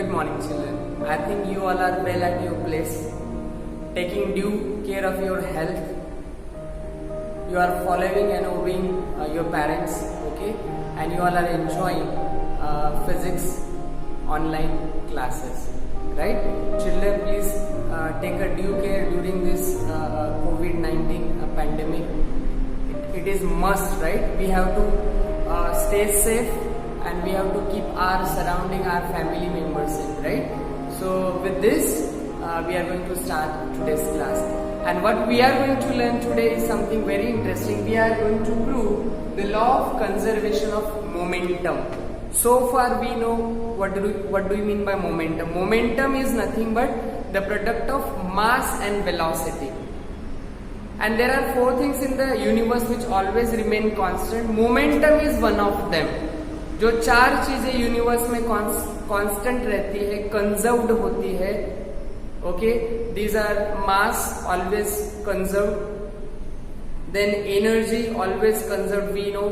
Good morning, children. I think you all are well at your place, taking due care of your health. You are following and obeying your parents, okay? And you all are enjoying physics online classes, right? Children, please take a due care during this COVID-19 pandemic. It is must, right? We have to stay safe and we have to keep our surrounding, our family members safe, right? So with this, we are going to start today's class. And what we are going to learn today is something very interesting. We are going to prove the law of conservation of momentum. So far we know what do you mean by momentum. Momentum is nothing but the product of mass and velocity. And there are four things in the universe which always remain constant. Momentum is one of them. जो चार चीजें universe में constant रहती है, conserved होती है, okay, these are mass always conserved, then energy always conserved, we know,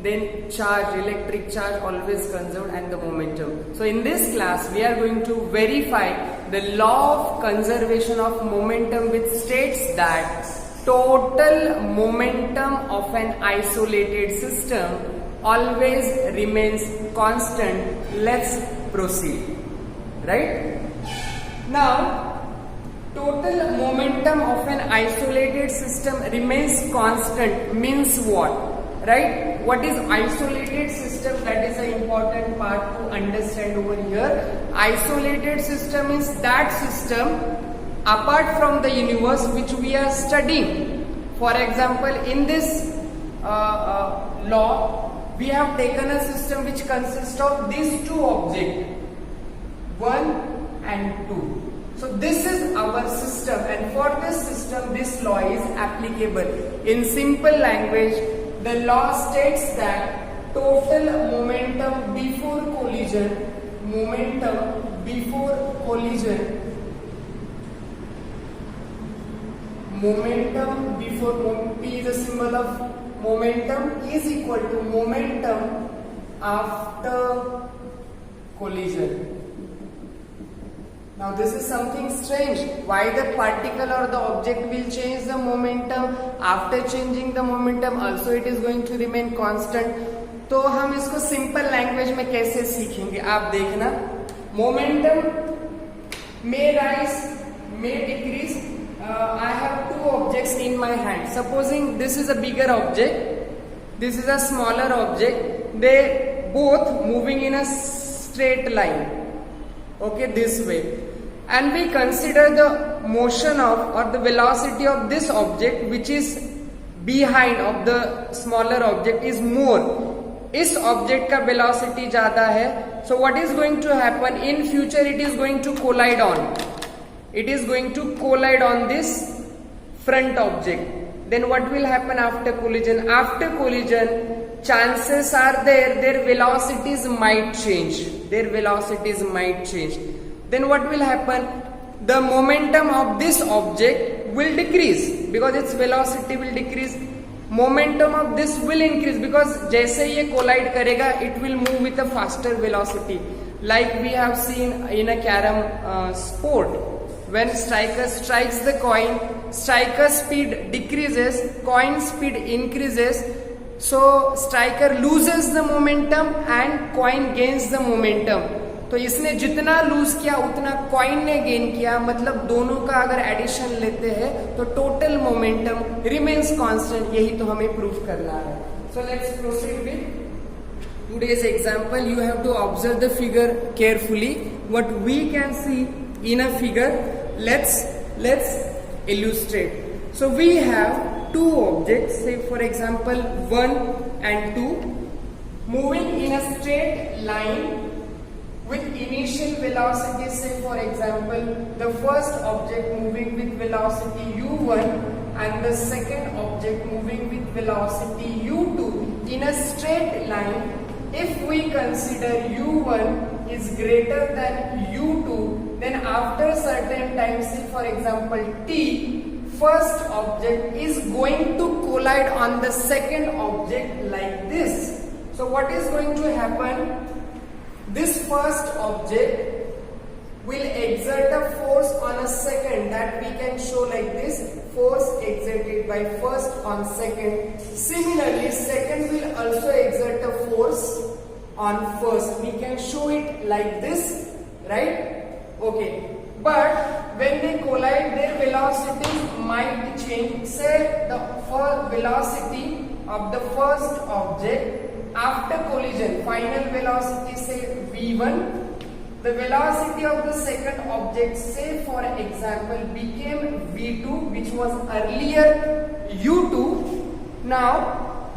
then charge, electric charge always conserved, and the momentum. So in this class we are going to verify the law of conservation of momentum, which states that total momentum of an isolated system always remains constant. Let's proceed. Right now, total momentum of an isolated system remains constant means what? Right? What is isolated system? That is an important part to understand over here. Isolated system is that system apart from the universe which we are studying. For example, in this law, we have taken a system which consists of these two objects, 1 and 2. So this is our system, and for this system this law is applicable. In simple language, the law states that total momentum before collision, P is a symbol of momentum, is equal to momentum after collision. Now this is something strange. Why the particle or the object will change the momentum? After changing the momentum also it is going to remain constant. तो हम इसको simple language में कैसे सीखेंगे, आप देखना. Momentum may rise, may decrease. I have two objects in my hand. Supposing this is a bigger object, this is a smaller object. They both moving in a straight line, okay, this way. And we consider the motion of or the velocity of this object which is behind of the smaller object is more. इस object का velocity ज़्यादा है. So what is going to happen in future? It is going to collide on. It is going to collide on this front object. Then what will happen after collision? After collision, chances are their velocities might change. Then what will happen? The momentum of this object will decrease because its velocity will decrease. Momentum of this will increase because जैसे ये collide करेगा, it will move with a faster velocity. Like we have seen in a carom sport, when striker strikes the coin, striker speed decreases, coin speed increases. So striker loses the momentum and coin gains the momentum. तो इसने जितना loose किया उतना coin ने gain किया, मतलब दोनों का अगर एडिशन लेते हैं तो टोटल मोमेंटम रिमेन्स कांस्टेंट. यही तो हमें प्रूफ करना है. So let's proceed with today's example. You have to observe the figure carefully. What we can see in a figure, let's illustrate. So we have two objects, say for example 1 and 2, moving in a straight line with initial velocity. Say for example the first object moving with velocity u1 and the second object moving with velocity u2 in a straight line. If we consider u1 is greater than u2, then after certain time, say for example t, first object is going to collide on the second object like this. So what is going to happen? This first object will exert a force on a second, that we can show like this, force exerted by first on second. Similarly, second will also exert a force on first. We can show it like this, right? Okay. But when they collide, their velocities might change. Say the velocity of the first object after collision, final velocity say v1. The velocity of the second object, say for example, became v2, which was earlier u2. Now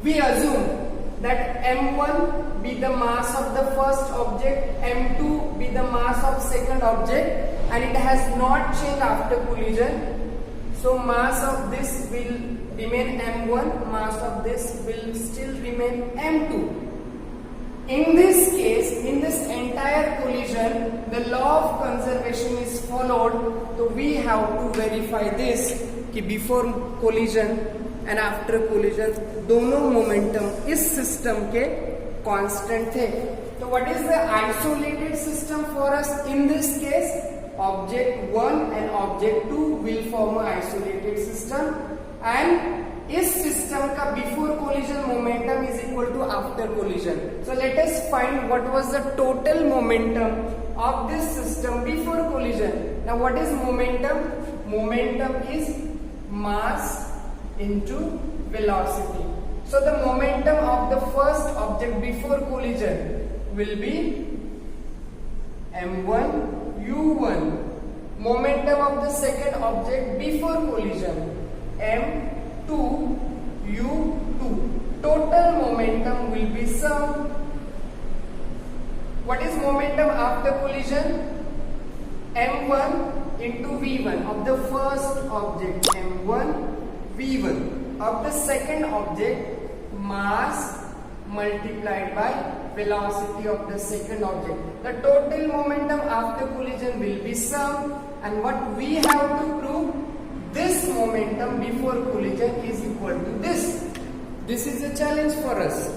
we assume that m1 be the mass of the first object, m2 be the mass of second object, and it has not changed after collision. So mass of this will remain m1, mass of this will still remain m2. In this case, in this entire collision, the law of conservation is followed. So we have to verify this कि before collision and after collision दोनों momentum इस system के constant थे. So what is the isolated system for us in this case? Object 1 and object 2 will form an isolated system, and इस system का before collision momentum is equal to after collision. So let us find what was the total momentum of this system before collision. Now what is momentum? Momentum is mass into velocity. So the momentum of the first object before collision will be m1 u1. Momentum of the second object before collision m2 u2. Total momentum will be sum. What is momentum after collision? m1 into v1 of the first object, m1 v1 of the second object, mass multiplied by velocity of the second object. The total momentum after collision will be sum, and what we have to prove, this momentum before collision is equal to this. This is a challenge for us,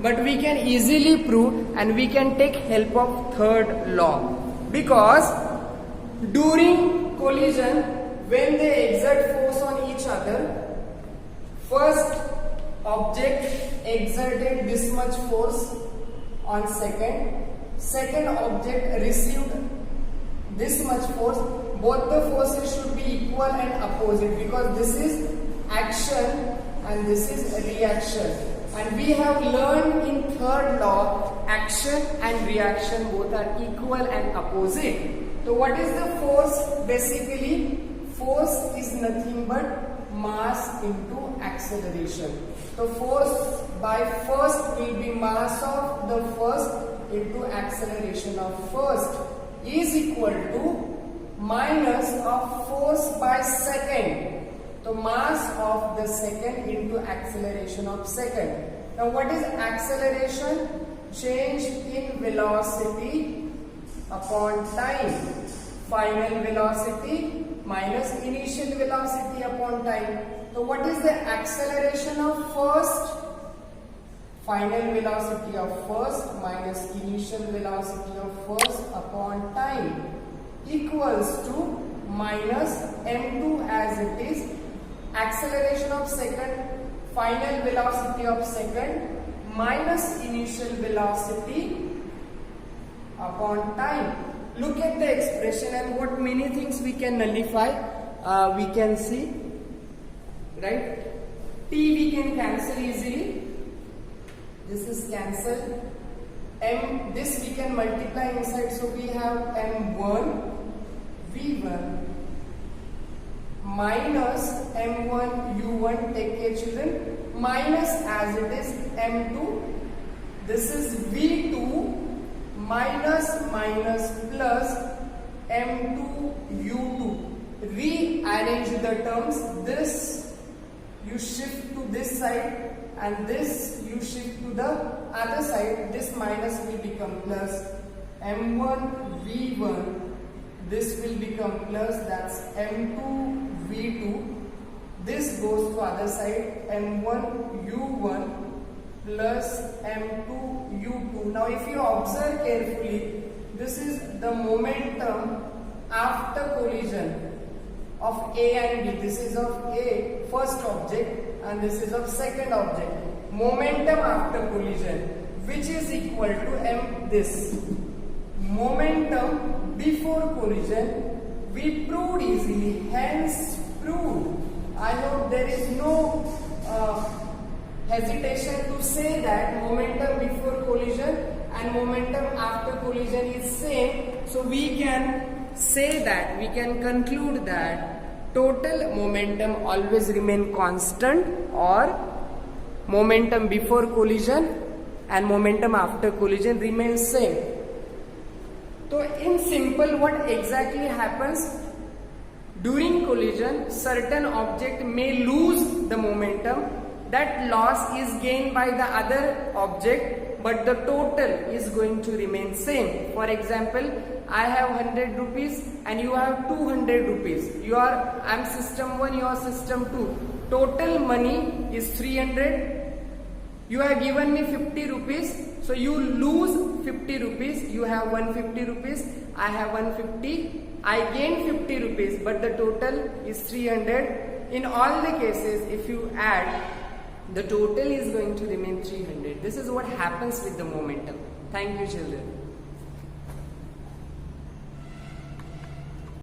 but we can easily prove, and we can take help of third law, because during collision when they exert force on each other, first object exerted this much force on second object received this much force. Both the forces should be equal and opposite, because this is action and this is reaction, and we have learned in third law action and reaction both are equal and opposite. So what is the force? Basically force is nothing but mass into acceleration. So force by first will be mass of the first into acceleration of first is equal to minus of force by second. So mass of the second into acceleration of second. Now what is acceleration? Change in velocity upon time. Final velocity minus initial velocity upon time. So what is the acceleration of first? Final velocity of first minus initial velocity of first upon time equals to minus m2 as it is, acceleration of second, final velocity of second minus initial velocity upon time. Look at the expression, and what many things we can nullify. We can see, right? T we can cancel easily. This is cancelled. This we can multiply inside, so we have m1 v1 minus m1 u1. Take care, children. Minus as it is m2. This is v2 minus minus plus m2 u2. Rearrange the terms. This you shift to this side, and this you shift to the other side. This minus will become plus m1 v1. This will become plus, that's m2 v2. This goes to other side, m1 u1 plus m2 u2. Now if you observe carefully, this is the momentum after collision of A and B. This is of A, first object, and this is of second object. Momentum after collision, which is equal to m this. Momentum before collision, we proved easily, hence proved. I hope there is no hesitation to say that momentum before collision and momentum after collision is same. So we can say that, we can conclude that total momentum always remain constant, or momentum before collision and momentum after collision remains same. So in simple, what exactly happens? During collision, certain object may lose the momentum. That loss is gained by the other object, but the total is going to remain same. For example, I have 100 rupees and you have 200 rupees. I am system 1, you are system 2. Total money is 300. You have given me 50 rupees. So you lose 50 rupees. You have 150 rupees. I have 150. I gain 50 rupees, but the total is 300. In all the cases, if you add, the total is going to remain 300. This is what happens with the momentum. Thank you, children.